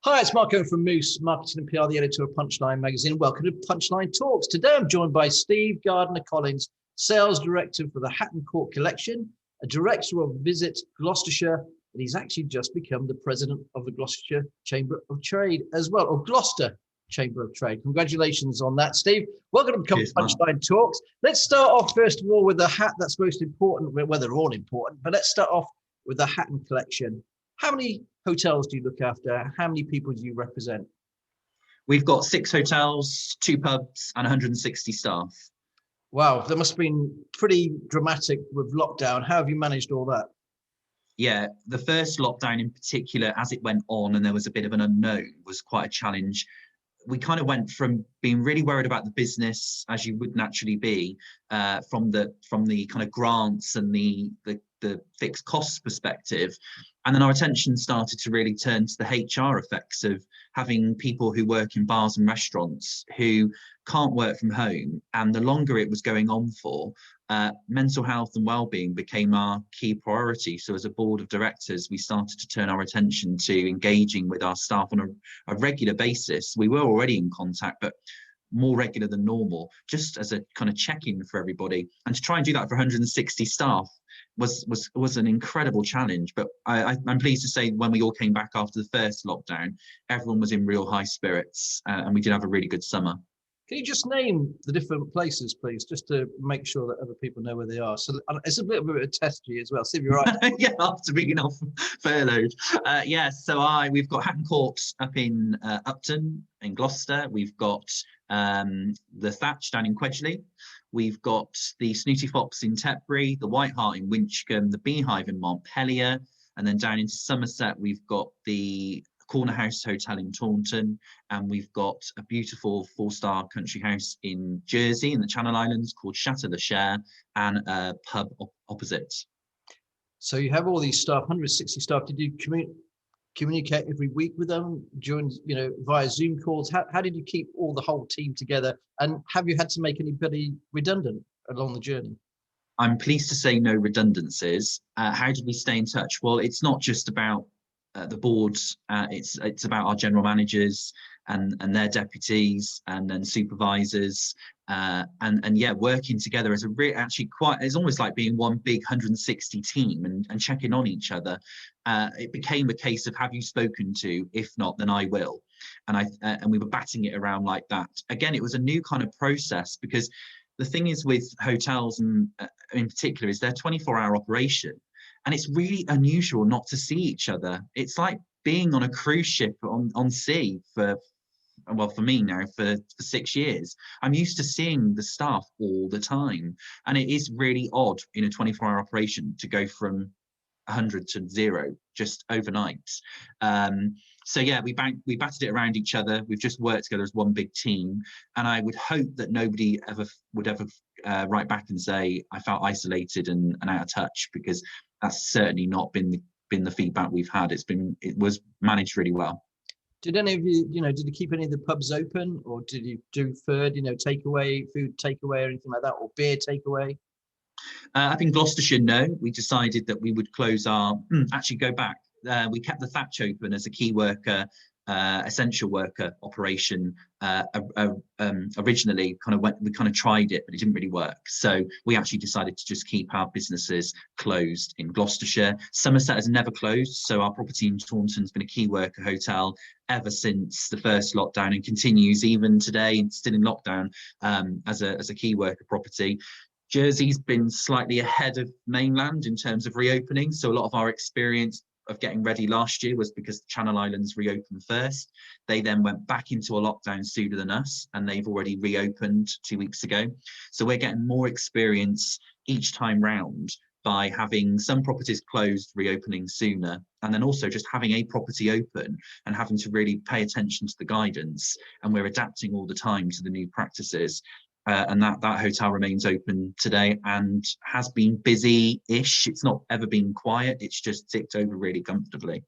Hi, it's Mark Owen from Moose, Marketing and PR, the editor of Punchline magazine. Welcome to Punchline Talks. Today I'm joined by Steve Gardner-Collins, Sales Director for the Hatton Group collection, a Director of Visit Gloucestershire, and he's actually just become the President of the Gloucestershire Chamber of Trade as well, or Gloucester Chamber of Trade. Congratulations on that, Steve. Welcome to Punchline Talks. Let's start off first of all with the hat that's most important. Well, they're all important, but let's start off with the Hatton collection. How many hotels do you look after? How many people do you represent? We've got 6 hotels, 2 pubs, and 160 staff. Wow, that must have been pretty dramatic with lockdown. How have you managed all that? Yeah, the first lockdown in particular, as it went on and there was a bit of an unknown, was quite a challenge. We kind of went from being really worried about the business, as you would naturally be, from the kind of grants and the fixed costs perspective. And then our attention started to really turn to the HR effects of having people who work in bars and restaurants who can't work from home. And the longer it was going on for, mental health and well-being became our key priority. So as a board of directors, we started to turn our attention to engaging with our staff on a regular basis. We were already in contact, but more regular than normal, just as a kind of check-in for everybody. And to try and do that for 160 staff was an incredible challenge. But I'm pleased to say when we all came back after the first lockdown, everyone was in real high spirits, and we did have a really good summer. Can you just name the different places, please, just to make sure that other people know where they are? So it's a bit of a test for you as well. See if you're right. Yeah, after being off furloughed. We've got Hatton Court up in Upton in Gloucester. We've got the Thatch down in Quedgeley. We've got the Snooty Fox in Tetbury, the White Hart in Winchcombe, the Beehive in Montpellier, and then down into Somerset, we've got the Corner House Hotel in Taunton, and we've got a beautiful 4-star country house in Jersey in the Channel Islands called Chateau Le Cher, and a pub opposite. So you have all these staff, 160 staff. Did you communicate every week with them during, via Zoom calls? How did you keep the whole team together? And have you had to make anybody redundant along the journey? I'm pleased to say no redundancies. How did we stay in touch? Well, it's not just about the boards, it's about our general managers and their deputies and then supervisors, and working together as it's almost like being one big 160 team and checking on each other. It became a case of, have you spoken to? If not, then I will. And we were batting it around like that. Again, it was a new kind of process, because the thing is with hotels, and in particular, is they're 24-hour operation. And it's really unusual not to see each other. It's like being on a cruise ship on sea for me now for 6 years. I'm used to seeing the staff all the time. And it is really odd in a 24-hour operation to go from 100 to 0 just overnight. We batted it around each other. We've just worked together as one big team. And I would hope that nobody would ever write back and say, I felt isolated and out of touch, because that's certainly not been the feedback we've had. It was managed really well. Did any of you, did you keep any of the pubs open, or did you do third, takeaway, food takeaway, or anything like that, or beer takeaway? Up in Gloucestershire, no. We decided that we would close go back. We kept the Thatch open as a key worker, essential worker operation. Originally, we tried it, but it didn't really work. So we actually decided to just keep our businesses closed in Gloucestershire. Somerset has never closed, so our property in Taunton has been a key worker hotel ever since the first lockdown, and continues even today, still in lockdown, as a key worker property. Jersey's been slightly ahead of mainland in terms of reopening, so a lot of our experience of getting ready last year was because the Channel Islands reopened first. They then went back into a lockdown sooner than us, and they've already reopened 2 weeks ago. So we're getting more experience each time round by having some properties closed, reopening sooner, and then also just having a property open and having to really pay attention to the guidance. And we're adapting all the time to the new practices. And that hotel remains open today and has been busy-ish. It's not ever been quiet. It's just ticked over really comfortably.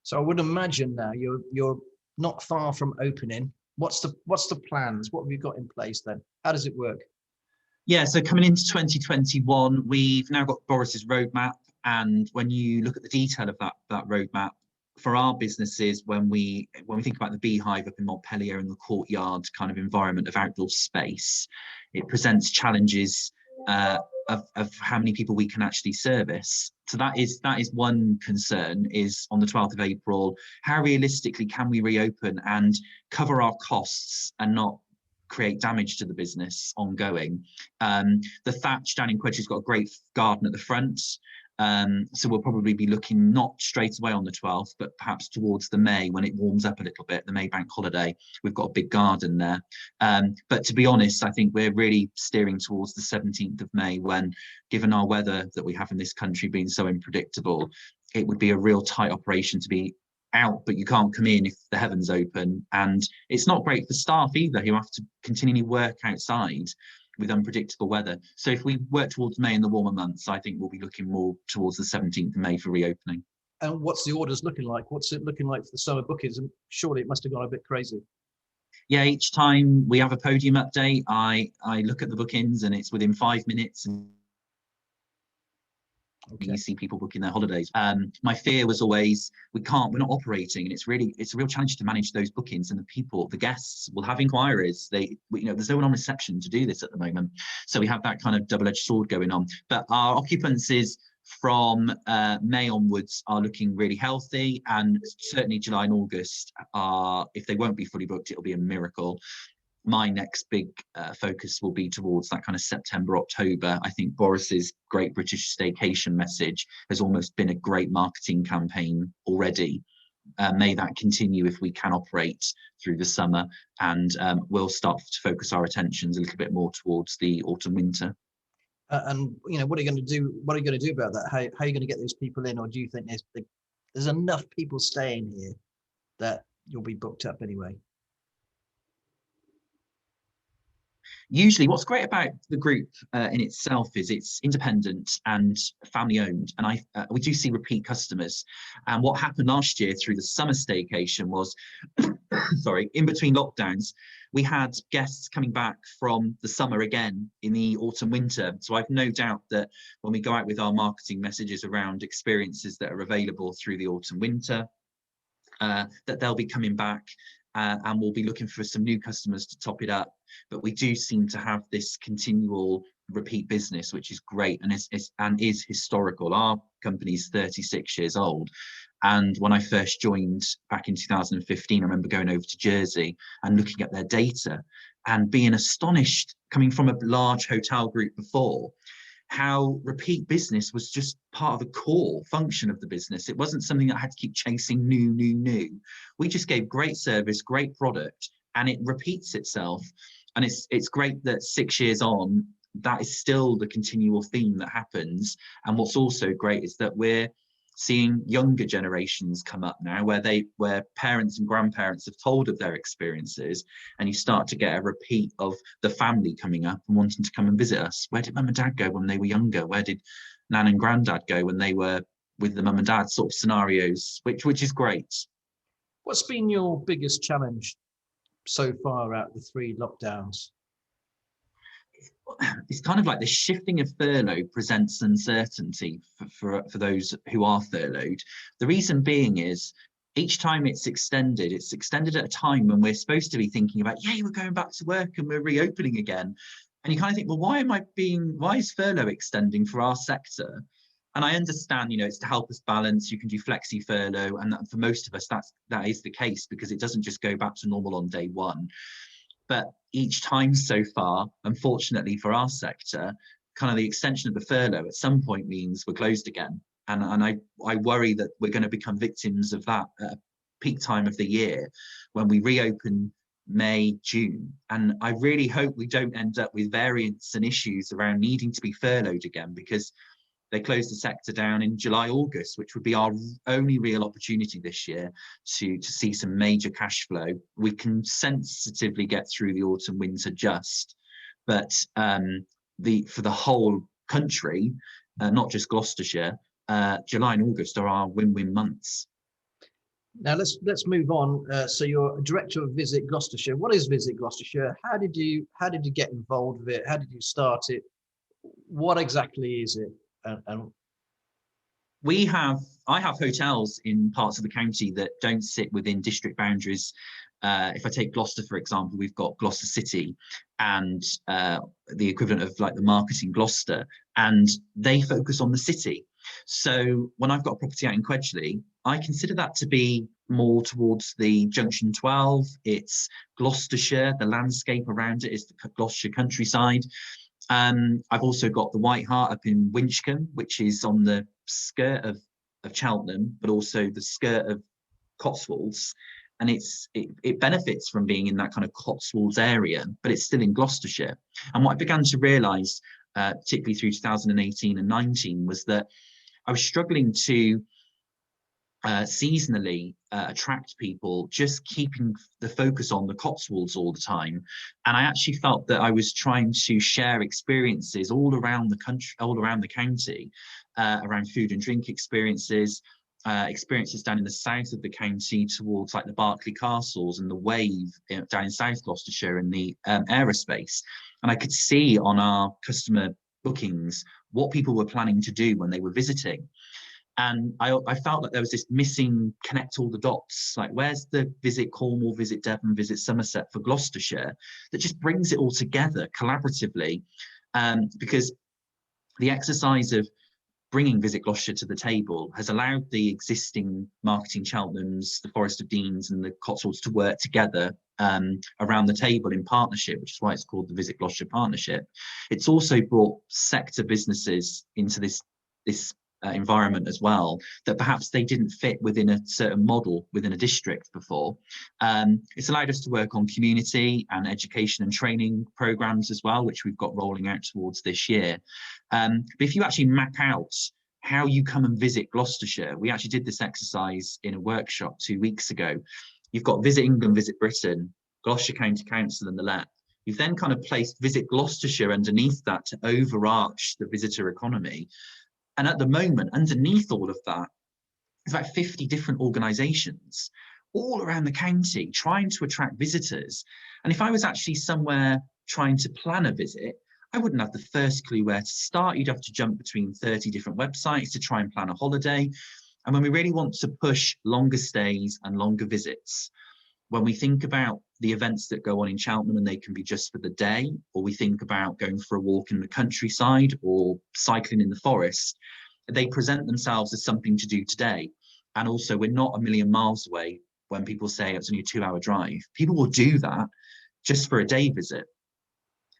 So I would imagine now you're not far from opening. What's the plans? What have you got in place then? How does it work? Yeah, so coming into 2021, we've now got Boris's roadmap, and when you look at the detail of that roadmap, for our businesses, when we think about the beehive up in Montpellier and the courtyard kind of environment of outdoor space, it presents challenges of how many people we can actually service. So that is one concern, is on the 12th of April, how realistically can we reopen and cover our costs and not create damage to the business ongoing. The thatch down in Quedge has got a great garden at the front. So we'll probably be looking not straight away on the 12th, but perhaps towards the May, when it warms up a little bit, the May bank holiday. We've got a big garden there. But to be honest, I think we're really steering towards the 17th of May, when, given our weather that we have in this country being so unpredictable, it would be a real tight operation to be out, but you can't come in if the heavens open. And it's not great for staff either, who have to continually work outside with unpredictable weather. So if we work towards May in the warmer months, I think we'll be looking more towards the 17th of May for reopening. And what's the orders looking like? What's it looking like for the summer bookings? And surely it must have gone a bit crazy. Yeah, each time we have a podium update, I look at the bookings, and it's within 5 minutes, and you see people booking their holidays. My fear was always, we're not operating, and it's a real challenge to manage those bookings, and the guests will have inquiries. There's no one on reception to do this at the moment, so we have that kind of double-edged sword going on. But our occupancies from May onwards are looking really healthy, and certainly July and August are, if they won't be fully booked, it'll be a miracle. My next big focus will be towards that kind of September, October. I think Boris's Great British Staycation message has almost been a great marketing campaign already. May that continue if we can operate through the summer, and we'll start to focus our attentions a little bit more towards the autumn winter. And what are you going to do? What are you going to do about that? How are you going to get those people in, or do you think there's enough people staying here that you'll be booked up anyway? Usually, what's great about the group in itself is it's independent and family owned, and we do see repeat customers. And what happened last year through the summer staycation was, in between lockdowns, we had guests coming back from the summer again in the autumn winter. So I've no doubt that when we go out with our marketing messages around experiences that are available through the autumn winter, that they'll be coming back. And we'll be looking for some new customers to top it up. But we do seem to have this continual repeat business, which is great and is historical. Our company's 36 years old. And when I first joined back in 2015, I remember going over to Jersey and looking at their data and being astonished, coming from a large hotel group before, how repeat business was just part of the core function of the business. It wasn't something that I had to keep chasing new. We just gave great service, great product, and it repeats itself. And it's great that 6 years on, that is still the continual theme that happens. And what's also great is that we're seeing younger generations come up now, where parents and grandparents have told of their experiences, and you start to get a repeat of the family coming up and wanting to come and visit us. Where did mum and dad go when they were younger? Where did nan and granddad go when they were with the mum and dad sort of scenarios, which is great. What's been your biggest challenge so far out of the 3 lockdowns? It's kind of like the shifting of furlough presents uncertainty for those who are furloughed. The reason being is, each time it's extended at a time when we're supposed to be thinking about, we're going back to work and we're reopening again. And you kind of think, well, why is furlough extending for our sector? And I understand, it's to help us balance. You can do flexi furlough, and for most of us, that is the case, because it doesn't just go back to normal on day one. But each time so far, unfortunately for our sector, kind of the extension of the furlough at some point means we're closed again. And I worry that we're going to become victims of that at a peak time of the year when we reopen May, June. And I really hope we don't end up with variants and issues around needing to be furloughed again, because they closed the sector down in July, August, which would be our only real opportunity this year to see some major cash flow. We can sensitively get through the autumn, winter but for the whole country, not just Gloucestershire, July and August are our win-win months. Now let's move on. So you're director of Visit Gloucestershire. What is Visit Gloucestershire? How did you get involved with it? How did you start it? What exactly is it? And I have hotels in parts of the county that don't sit within district boundaries. If I take Gloucester, for example, we've got Gloucester City and the equivalent of like the Marketing Gloucester, and they focus on the city. So when I've got a property out in Quedgeley, I consider that to be more towards the Junction 12. It's Gloucestershire, the landscape around it is the Gloucestershire countryside. I've also got the White Hart up in Winchcombe, which is on the skirt of Cheltenham, but also the skirt of Cotswolds. And it benefits from being in that kind of Cotswolds area, but it's still in Gloucestershire. And what I began to realise, particularly through 2018 and 19, was that I was struggling to seasonally attract people, just keeping the focus on the Cotswolds all the time. And I actually felt that I was trying to share experiences all around the country, all around the county, around food and drink experiences, experiences down in the south of the county towards like the Berkeley Castles and the Wave down in South Gloucestershire and the aerospace. And I could see on our customer bookings what people were planning to do when they were visiting. And I felt like there was this missing connect all the dots, like where's the Visit Cornwall, Visit Devon, Visit Somerset for Gloucestershire, that just brings it all together collaboratively. Because the exercise of bringing Visit Gloucestershire to the table has allowed the existing Marketing Cheltenhams, the Forest of Deans and the Cotswolds to work together around the table in partnership, which is why it's called the Visit Gloucestershire Partnership. It's also brought sector businesses into this environment as well, that perhaps they didn't fit within a certain model within a district before. It's allowed us to work on community and education and training programs as well, which we've got rolling out towards this year. But if you actually map out how you come and visit Gloucestershire, we actually did this exercise in a workshop 2 weeks ago. You've got Visit England, Visit Britain, Gloucestershire County Council and the LEP. You've then kind of placed Visit Gloucestershire underneath that to overarch the visitor economy. And at the moment, underneath all of that, there's about 50 different organisations all around the county trying to attract visitors. And if I was actually somewhere trying to plan a visit, I wouldn't have the first clue where to start. You'd have to jump between 30 different websites to try and plan a holiday. And when we really want to push longer stays and longer visits, when we think about the events that go on in Cheltenham and they can be just for the day, or we think about going for a walk in the countryside or cycling in the forest, they present themselves as something to do today. And also, we're not a million miles away when people say it's only a 2-hour drive. People will do that just for a day visit.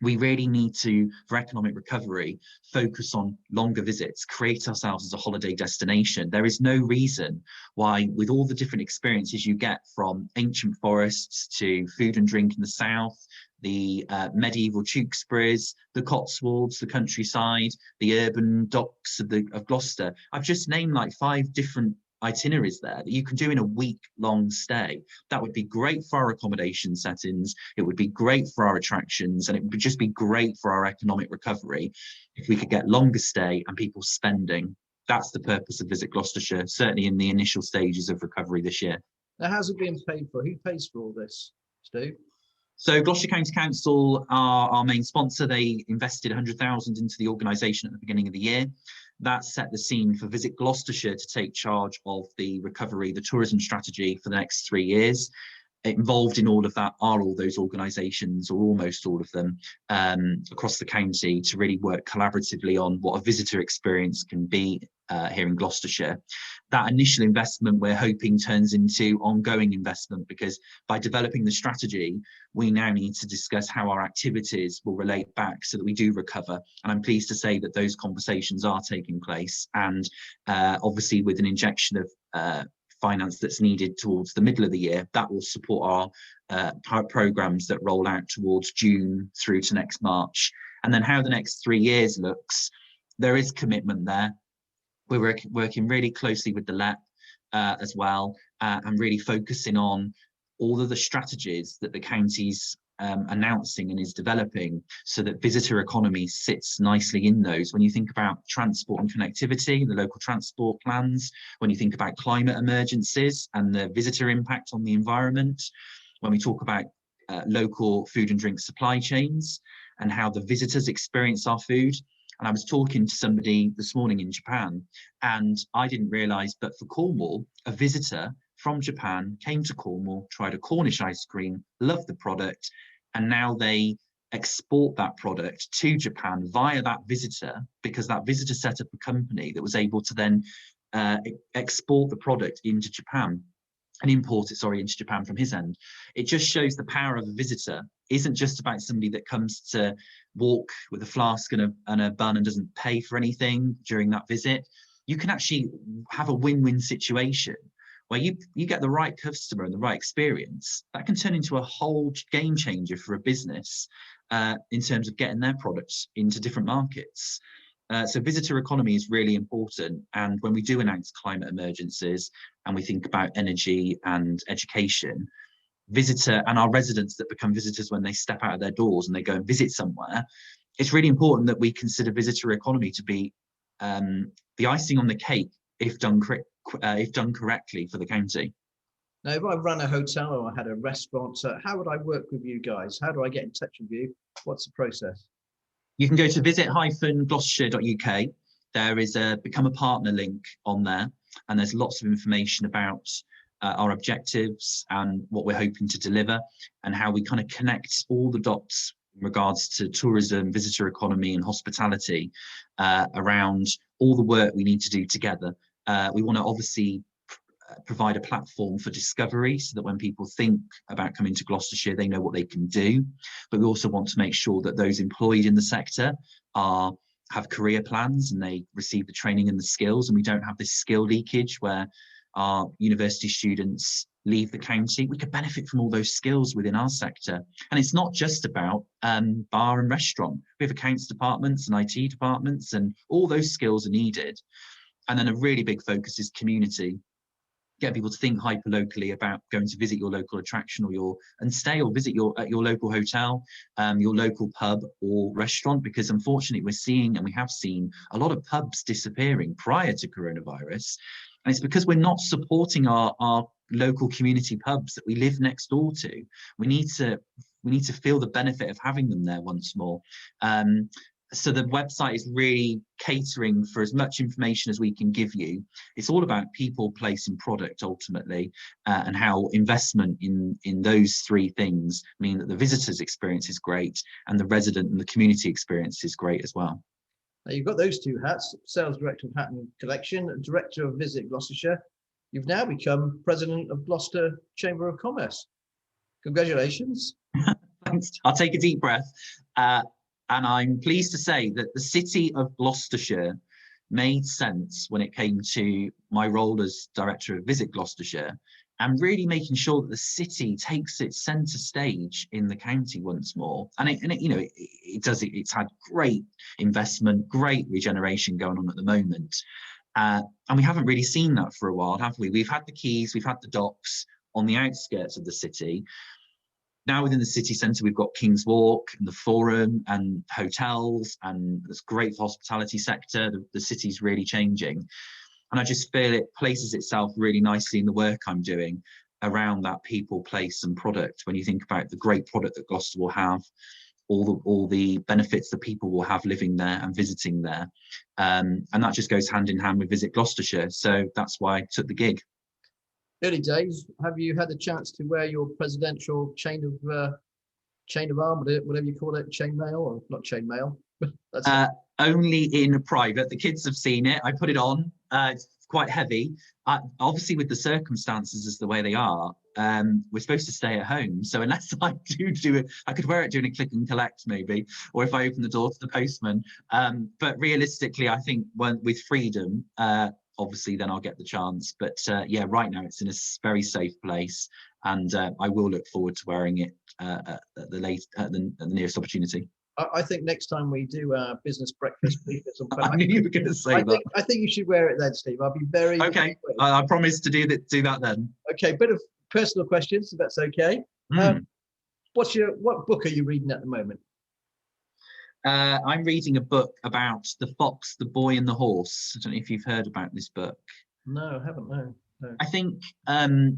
We really need to, for economic recovery, focus on longer visits, create ourselves as a holiday destination. There is no reason why, with all the different experiences you get from ancient forests to food and drink in the south, the medieval Tewkesbury's, the Cotswolds, the countryside, the urban docks of Gloucester. I've just named like 5 different itineraries there that you can do in a week-long stay. That would be great for our accommodation settings, it would be great for our attractions, and it would just be great for our economic recovery if we could get longer stay and people spending. That's the purpose of Visit Gloucestershire, certainly in the initial stages of recovery this year. Now, how's it being paid for? Who pays for all this, Stu? So Gloucester County Council are our main sponsor. They invested 100,000 into the organisation at the beginning of the year. That set the scene for Visit Gloucestershire to take charge of the recovery, the tourism strategy for the next 3 years. Involved in all of that are all those organisations, or almost all of them, across the county, to really work collaboratively on what a visitor experience can be here in Gloucestershire. That initial investment, we're hoping, turns into ongoing investment, because by developing the strategy, we now need to discuss how our activities will relate back so that we do recover. And I'm pleased to say that those conversations are taking place, and obviously with an injection of finance that's needed towards the middle of the year, that will support our programs that roll out towards June through to next March. And then how the next 3 years looks, there is commitment there. We're working really closely with the LEP as well, and really focusing on all of the strategies that the county's announcing and is developing, so that visitor economy sits nicely in those. When you think about transport and connectivity, the local transport plans, when you think about climate emergencies and the visitor impact on the environment, when we talk about local food and drink supply chains and how the visitors experience our food, And I was talking to somebody this morning in Japan, and I didn't realize, but for Cornwall, a visitor from Japan came to Cornwall, tried a Cornish ice cream, loved the product, and now they export that product to Japan via that visitor, because that visitor set up a company that was able to then export the product into Japan and import it, into Japan from his end. It just shows the power of a visitor isn't just about somebody that comes to walk with a flask and a bun and doesn't pay for anything during that visit. You can actually have a win-win situation where you get the right customer and the right experience. That can turn into a whole game changer for a business in terms of getting their products into different markets. So visitor economy is really important. And when we do announce climate emergencies and we think about energy and education, visitor and our residents that become visitors when they step out of their doors and they go and visit somewhere, it's really important that we consider visitor economy to be the icing on the cake if done correctly for the county. Now, if I run a hotel or I had a restaurant, how would I work with you guys? How do I get in touch with you? What's the process? You can go to visit-gloucestershire.uk. There is a become a partner link on there, and there's lots of information about our objectives and what we're hoping to deliver, and how we kind of connect all the dots in regards to tourism, visitor economy and hospitality around all the work we need to do together. We want to obviously provide a platform for discovery so that when people think about coming to Gloucestershire, they know what they can do. But we also want to make sure that those employed in the sector have career plans and they receive the training and the skills, and we don't have this skill leakage where our university students leave the county. We could benefit from all those skills within our sector. And it's not just about bar and restaurant. We have accounts departments and IT departments, and all those skills are needed. And then a really big focus is community. Get people to think hyper locally about going to visit your local attraction and stay or visit your local hotel, your local pub or restaurant, because unfortunately we have seen a lot of pubs disappearing prior to coronavirus. And it's because we're not supporting our local community pubs that we live next door to. We need to feel the benefit of having them there once more. So the website is really catering for as much information as we can give you. It's all about people, place and product ultimately, and how investment in those three things mean that the visitor's experience is great and the resident and the community experience is great as well. Now you've got those two hats, Sales Director of Hatton Collection, and Director of Visit Gloucestershire. You've now become President of Gloucester Chamber of Commerce. Congratulations. Thanks. I'll take a deep breath. And I'm pleased to say that the city of Gloucestershire made sense when it came to my role as Director of Visit Gloucestershire, and really making sure that the city takes its centre stage in the county once more. And it's had great investment, great regeneration going on at the moment. And we haven't really seen that for a while, have we? We've had the quays, we've had the docks on the outskirts of the city. Now within the city centre, we've got King's Walk and the Forum and hotels, and it's great for the hospitality sector. The city's really changing. And I just feel it places itself really nicely in the work I'm doing around that people, place and product. When you think about the great product that Gloucester will have, all the benefits that people will have living there and visiting there. And that just goes hand in hand with Visit Gloucestershire. So that's why I took the gig. Early days, have you had a chance to wear your presidential chain of arm, whatever you call it, chain mail, or not chain mail? Only in private. The kids have seen it. I put it on. It's quite heavy. Obviously, with the circumstances as the way they are, we're supposed to stay at home. So unless I do it, I could wear it during a click and collect maybe, or if I open the door to the postman. But realistically, I think with freedom, obviously then I'll get the chance. But yeah, right now it's in a very safe place, and I will look forward to wearing it at the nearest opportunity. I think next time we do a business breakfast, I knew you were going to say that. I think you should wear it then, Steve. I'll be very okay. I promise to do that then. Okay, bit of personal questions, if that's okay. What book are you reading at the moment? I'm reading a book about the fox, the boy, and the horse. I don't know if you've heard about this book. No, I haven't. No. I think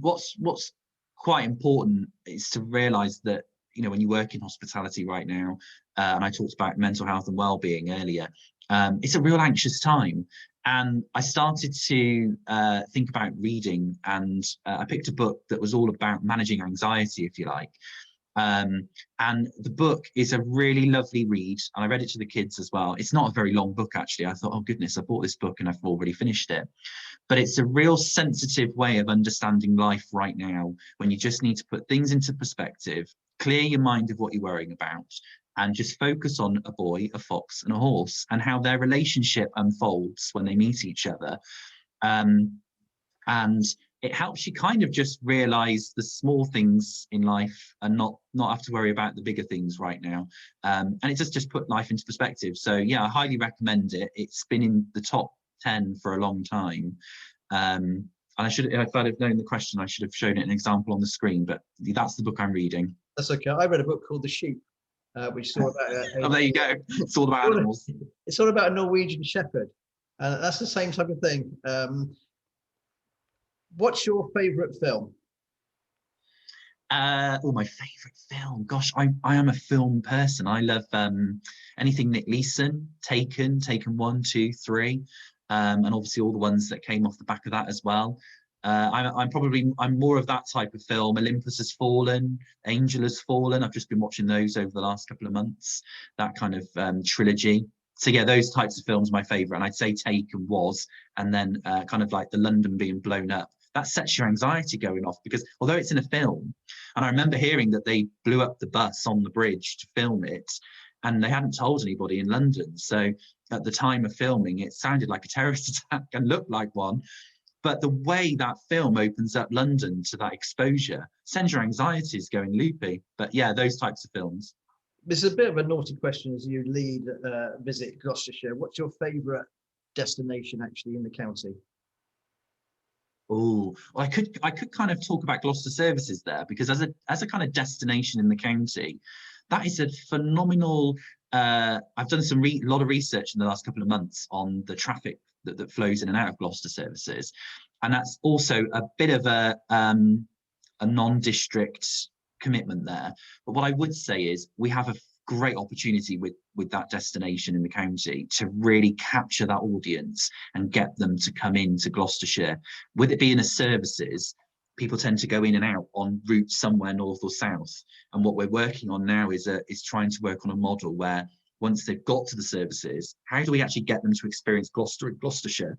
what's quite important is to realise that, you know, when you work in hospitality right now, and I talked about mental health and well-being earlier, It's a real anxious time. And I started to think about reading, and I picked a book that was all about managing anxiety, if you like. And the book is a really lovely read, and I read it to the kids as well. It's not a very long book, actually. I thought, oh goodness, I bought this book and I've already finished it. But it's a real sensitive way of understanding life right now, when you just need to put things into perspective, clear your mind of what you're worrying about, and just focus on a boy, a fox, and a horse, and how their relationship unfolds when they meet each other. And it helps you kind of just realize the small things in life and not have to worry about the bigger things right now. And it just put life into perspective. So yeah, I highly recommend it. It's been in the top 10 for a long time. And I should, if I'd have known the question, I should have shown it an example on the screen, but that's the book I'm reading. That's okay. I read a book called The Sheep, which is all about oh, there you go. It's all about animals. It's all about a Norwegian shepherd. And that's the same type of thing. What's your favorite film? My favorite film. Gosh, I am a film person. I love anything Nick Leeson, Taken 1, 2, 3, and obviously all the ones that came off the back of that as well. I'm more of that type of film. Olympus Has Fallen, Angel Has Fallen. I've just been watching those over the last couple of months. That kind of trilogy. So yeah, those types of films are my favorite. And I'd say Taken was, and then kind of like the London being blown up. That sets your anxiety going off, because although it's in a film, and I remember hearing that they blew up the bus on the bridge to film it, and they hadn't told anybody in London. So at the time of filming, it sounded like a terrorist attack and looked like one. But the way that film opens up London to that exposure sends your anxieties going loopy. But yeah, those types of films. This is a bit of a naughty question as you lead Visit Gloucestershire. What's your favourite destination actually in the county? Oh, well, I could kind of talk about Gloucester Services there, because as a kind of destination in the county, that is a phenomenal. I've done a lot of research in the last couple of months on the traffic that flows in and out of Gloucester Services, and that's also a bit of a non-district commitment there. But what I would say is we have a great opportunity with that destination in the county to really capture that audience and get them to come into Gloucestershire. With it being a services, people tend to go in and out on routes somewhere north or south. And what we're working on now is trying to work on a model where once they've got to the services, how do we actually get them to experience Gloucester and Gloucestershire?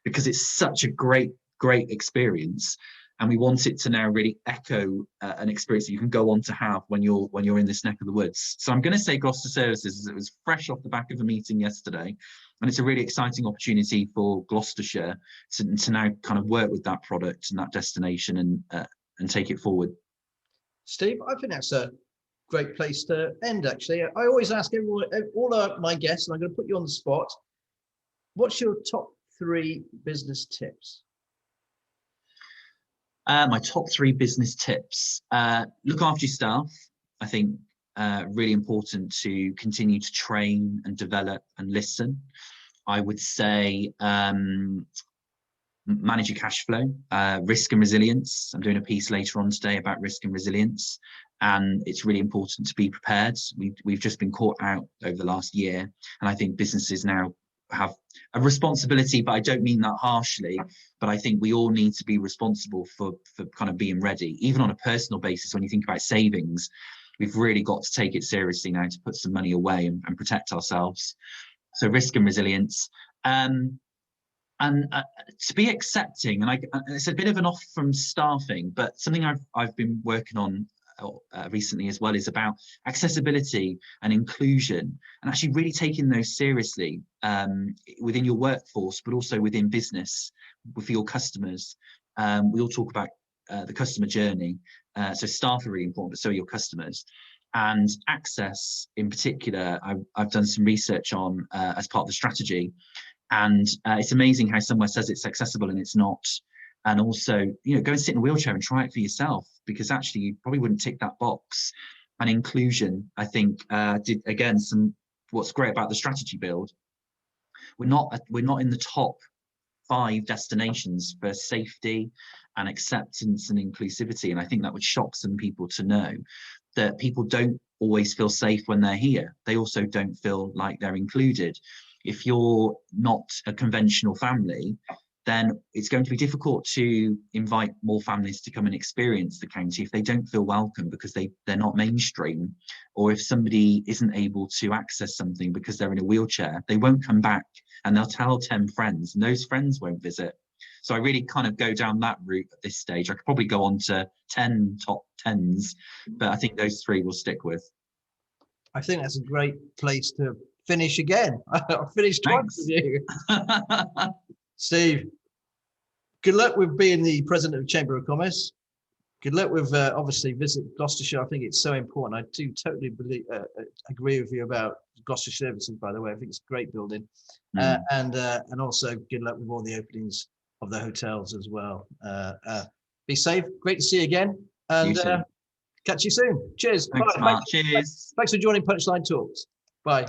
Because it's such a great experience. And we want it to now really echo an experience that you can go on to have when you're in this neck of the woods. So I'm going to say Gloucester Services, as it was fresh off the back of a meeting yesterday, and it's a really exciting opportunity for Gloucestershire to now kind of work with that product and that destination and take it forward. Steve, I think that's a great place to end. Actually, I always ask everyone, all of my guests, and I'm going to put you on the spot. What's your top 3 business tips? My top 3 business tips. Look after your staff. I think really important to continue to train and develop and listen. I would say manage your cash flow, risk and resilience. I'm doing a piece later on today about risk and resilience, and it's really important to be prepared. We've just been caught out over the last year, and I think businesses now have a responsibility, but I don't mean that harshly, but I think we all need to be responsible for kind of being ready, even on a personal basis. When you think about savings, we've really got to take it seriously now to put some money away and protect ourselves. So risk and resilience, and to be accepting, and it's a bit of an off from staffing, but something I've been working on recently as well is about accessibility and inclusion, and actually really taking those seriously within your workforce, but also within business with your customers. We all talk about the customer journey, so staff are really important, but so are your customers. And access in particular, I've done some research on as part of the strategy, and it's amazing how somewhere says it's accessible and it's not. And also, go and sit in a wheelchair and try it for yourself, because actually you probably wouldn't tick that box. And inclusion, I think, did again what's great about the strategy build. We're not in the top 5 destinations for safety and acceptance and inclusivity, and I think that would shock some people to know that people don't always feel safe when they're here. They also don't feel like they're included. if you're not a conventional family, then it's going to be difficult to invite more families to come and experience the county if they don't feel welcome because they're not mainstream, or if somebody isn't able to access something because they're in a wheelchair, they won't come back and they'll tell 10 friends and those friends won't visit. So I really kind of go down that route at this stage. I could probably go on to 10 top 10s, but I think those 3 will stick with. I think that's a great place to finish again. I've finished twice with you. Steve, good luck with being the president of the Chamber of Commerce. Good luck with obviously Visit Gloucestershire. I think it's so important. I do totally agree with you about Gloucester Services, by the way. I think it's a great building. And also good luck with all the openings of the hotels as well. Be safe. Great to see you again. And catch you soon. Cheers. Thanks, Bye. Mark. Cheers. Thanks for joining Punchline Talks. Bye.